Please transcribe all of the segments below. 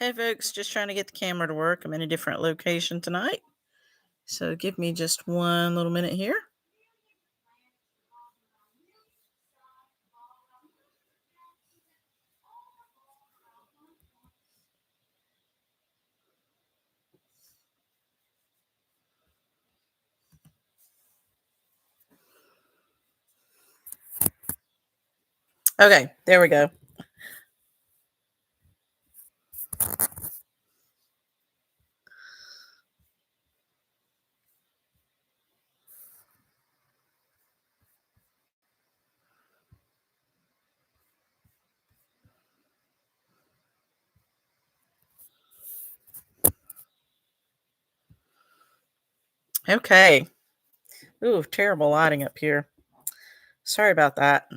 Hey folks, just trying to get the camera to work. I'm in a different location tonight. So give me just one little minute here. Okay, there we go. Okay. Ooh, terrible lighting up here. Sorry about that.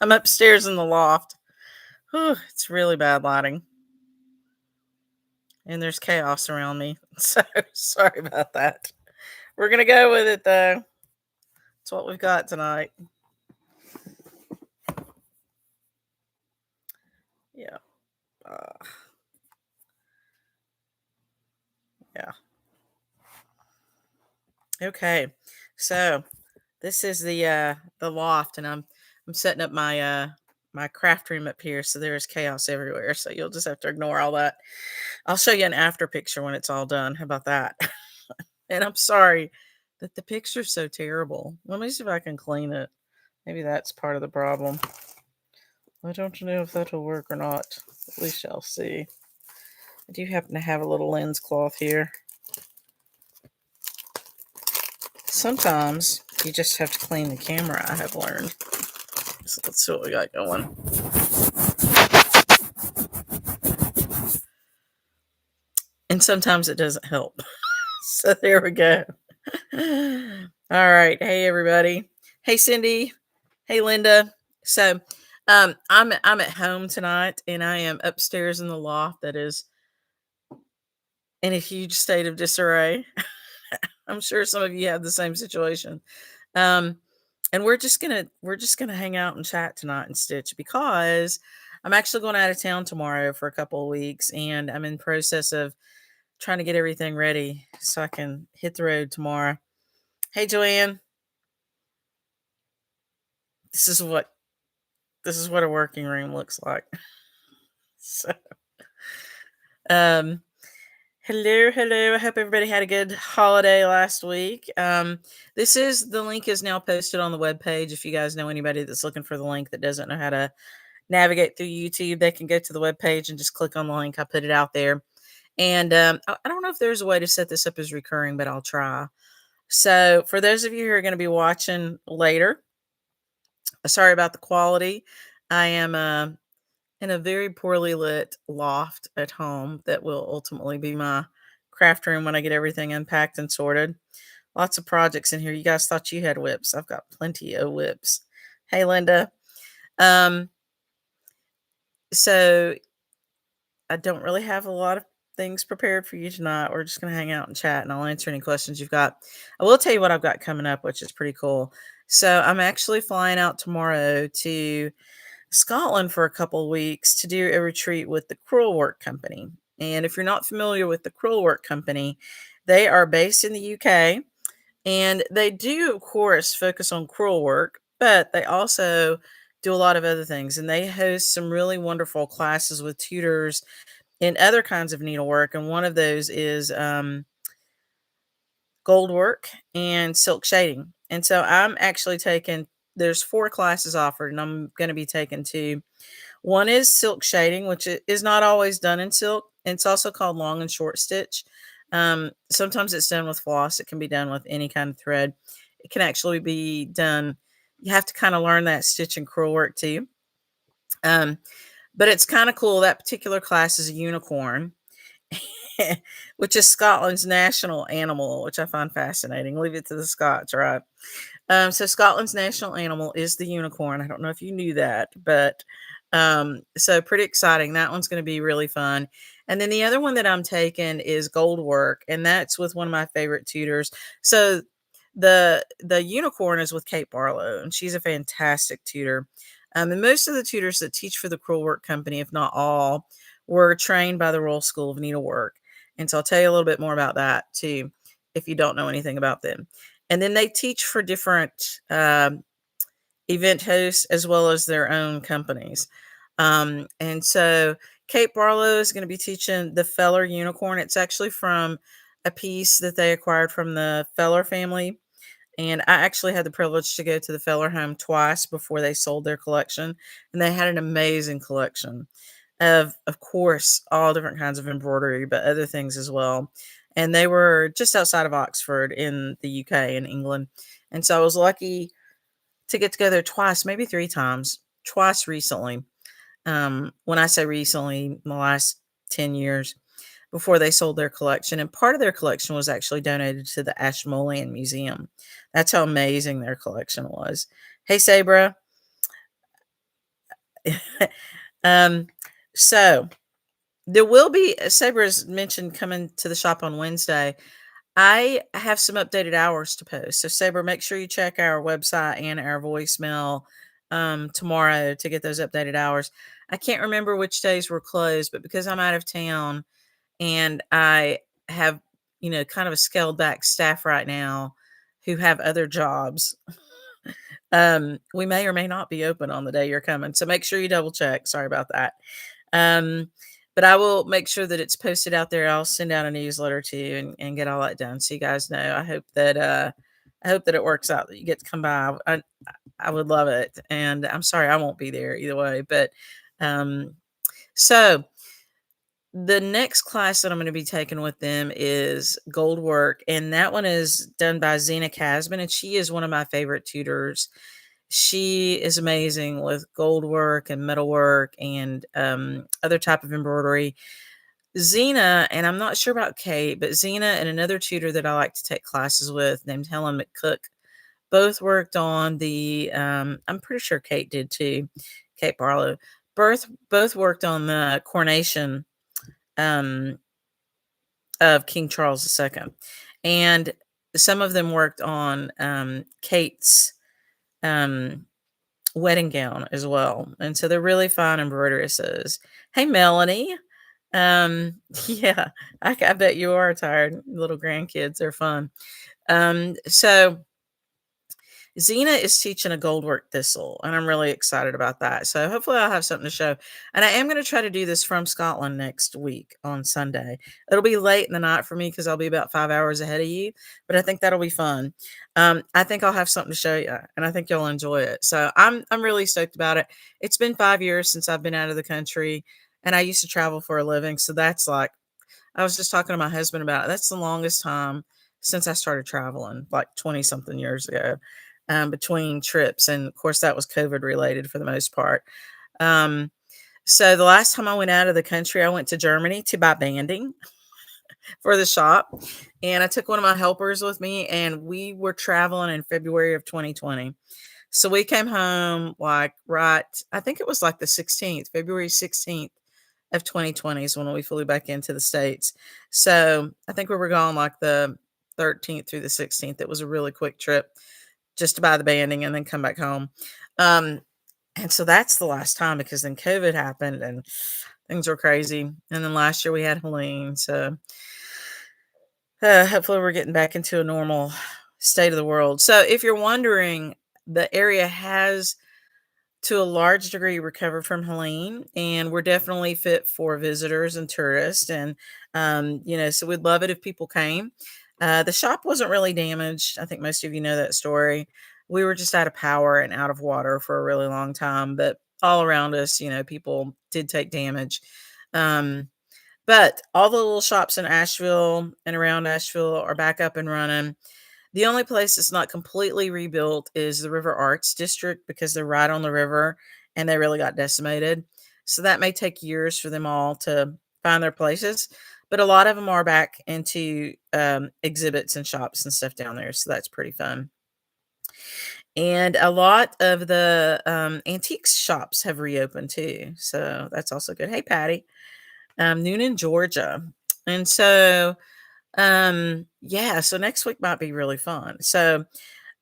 I'm upstairs in the loft. Ooh, it's really bad lighting. And there's chaos around me. So sorry about that. We're going to go with it though. It's what we've got tonight. Yeah. Uh, yeah. Okay. So this is the loft, and I'm setting up my craft room up here, so there's chaos everywhere. So you'll just have to ignore all that. I'll show you an after picture when it's all done. How about that? And I'm sorry that the picture's so terrible. Let me see if I can clean it. Maybe that's part of the problem. I don't know if that'll work or not. We shall see. I do happen to have a little lens cloth here. Sometimes you just have to clean the camera, I have learned. So let's see what we got going. And sometimes it doesn't help. So there we go. All right. Hey everybody. Hey Cindy. Hey Linda. So I'm at home tonight, and I am upstairs in the loft that is in a huge state of disarray. I'm sure some of you have the same situation. Um and we're just gonna hang out and chat tonight and stitch, because I'm actually going out of town tomorrow for a couple of weeks, and I'm in process of trying to get everything ready so I can hit the road tomorrow. Hey Joanne, this is what this is what a working room looks like. So, um, hello, hello. I hope everybody had a good holiday last week. The link is now posted on the webpage. If you guys know anybody that's looking for the link that doesn't know how to navigate through YouTube, they can go to the webpage and just click on the link. I put it out there. And I don't know if there's a way to set this up as recurring, but I'll try. So, for those of you who are going to be watching later, sorry about the quality. I am in a very poorly lit loft at home that will ultimately be my craft room when I get everything unpacked and sorted. Lots of projects in here. You guys thought you had whips. I've got plenty of whips. Hey, Linda. Um, so I don't really have a lot of things prepared for you tonight. We're just going to hang out and chat, and I'll answer any questions you've got. I will tell you what I've got coming up, which is pretty cool. So I'm actually flying out tomorrow to Scotland for a couple of weeks to do a retreat with the Crewel Work Company. And if you're not familiar with the Crewel Work Company, they are based in the UK, and they do, of course, focus on crewel work, but they also do a lot of other things. And they host some really wonderful classes with tutors in other kinds of needlework. And one of those is gold work and silk shading. And so I'm actually taking, there's 4 classes offered, and I'm going to be taking 2. One is silk shading, which is not always done in silk. It's also called long and short stitch. Sometimes it's done with floss. It can be done with any kind of thread. It can actually be done. You have to kind of learn that stitch and crewel work too. But it's kind of cool. That particular class is a unicorn, which is Scotland's national animal, which I find fascinating. Leave it to the Scots, right? So Scotland's national animal is the unicorn. I don't know if you knew that, but so pretty exciting. That one's going to be really fun. And then the other one that I'm taking is gold work, and that's with one of my favorite tutors. So the unicorn is with Kate Barlow, and she's a fantastic tutor. And most of the tutors that teach for the Crewel Work Company, if not all, were trained by the Royal School of Needlework. And so I'll tell you a little bit more about that too, if you don't know anything about them. And then they teach for different event hosts as well as their own companies. And so Kate Barlow is going to be teaching the Feller unicorn. It's actually from a piece that they acquired from the Feller family. And I actually had the privilege to go to the Feller home twice before they sold their collection. And they had an amazing collection of course, all different kinds of embroidery, but other things as well. And they were just outside of Oxford in the UK in England. And so I was lucky to get to go there twice, maybe 3 times, twice recently. When I say recently, in the last 10 years before they sold their collection. And part of their collection was actually donated to the Ashmolean Museum. That's how amazing their collection was. Hey, Sabra. um, so there will be, Sabra's mentioned coming to the shop on Wednesday. I have some updated hours to post. So, Saber, make sure you check our website and our voicemail tomorrow to get those updated hours. I can't remember which days were closed, but because I'm out of town and I have, kind of a scaled back staff right now who have other jobs, we may or may not be open on the day you're coming. So, make sure you double check. Sorry about that. Um, but I will make sure that it's posted out there. I'll send out a newsletter too and get all that done so you guys know. I hope that it works out that you get to come by. I would love it. And I'm sorry I won't be there either way. But so the next class that I'm going to be taking with them is gold work. And that one is done by Zena Casman. And she is one of my favorite tutors. She is amazing with gold work and metal work and other type of embroidery. Zena, and I'm not sure about Kate, but Zena and another tutor that I like to take classes with named Helen McCook both worked on the, I'm pretty sure Kate did too, Kate Barlow. Both worked on the coronation um, of King Charles II. And some of them worked on Kate's um, wedding gown as well. And so they're really fine embroideresses. Hey, Melanie. Yeah, I bet you are tired. Little grandkids are fun. So Zena is teaching a goldwork thistle, and I'm really excited about that. So hopefully I'll have something to show. And I am going to try to do this from Scotland next week on Sunday. It'll be late in the night for me because I'll be about 5 hours ahead of you, but I think that'll be fun. I think I'll have something to show you, and I think you'll enjoy it. So I'm really stoked about it. It's been 5 years since I've been out of the country, and I used to travel for a living. So that's like, I was just talking to my husband about it. That's the longest time since I started traveling, like 20 something years ago, between trips. And of course, that was COVID related for the most part. Um, so the last time I went out of the country, I went to Germany to buy banding for the shop. And I took one of my helpers with me, and we were traveling in February of 2020. So we came home like right, I think it was like the 16th, February 16th of 2020 is when we flew back into the States. So I think we were gone like the 13th through the 16th. It was a really quick trip just to buy the banding and then come back home. Um, and so that's the last time because then COVID happened and things were crazy. And then last year we had Helene. So hopefully we're getting back into a normal state of the world. So if you're wondering, the area has to a large degree recovered from Helene, and we're definitely fit for visitors and tourists. And, so we'd love it if people came. The shop wasn't really damaged. I think most of you know that story. We were just out of power and out of water for a really long time, but all around us, people did take damage. Um, but all the little shops in Asheville and around Asheville are back up and running. The only place that's not completely rebuilt is the River Arts District because they're right on the river and they really got decimated. So that may take years for them all to find their places. But a lot of them are back into exhibits and shops and stuff down there. So that's pretty fun. And a lot of the antiques shops have reopened too. So that's also good. Hey, Patty, Noonan, Georgia. And so yeah, so next week might be really fun. So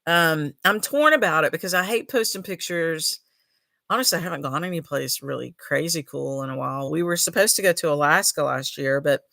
I'm torn about it because I hate posting pictures Honestly, I haven't gone anyplace really crazy cool in a while. We were supposed to go to Alaska last year, but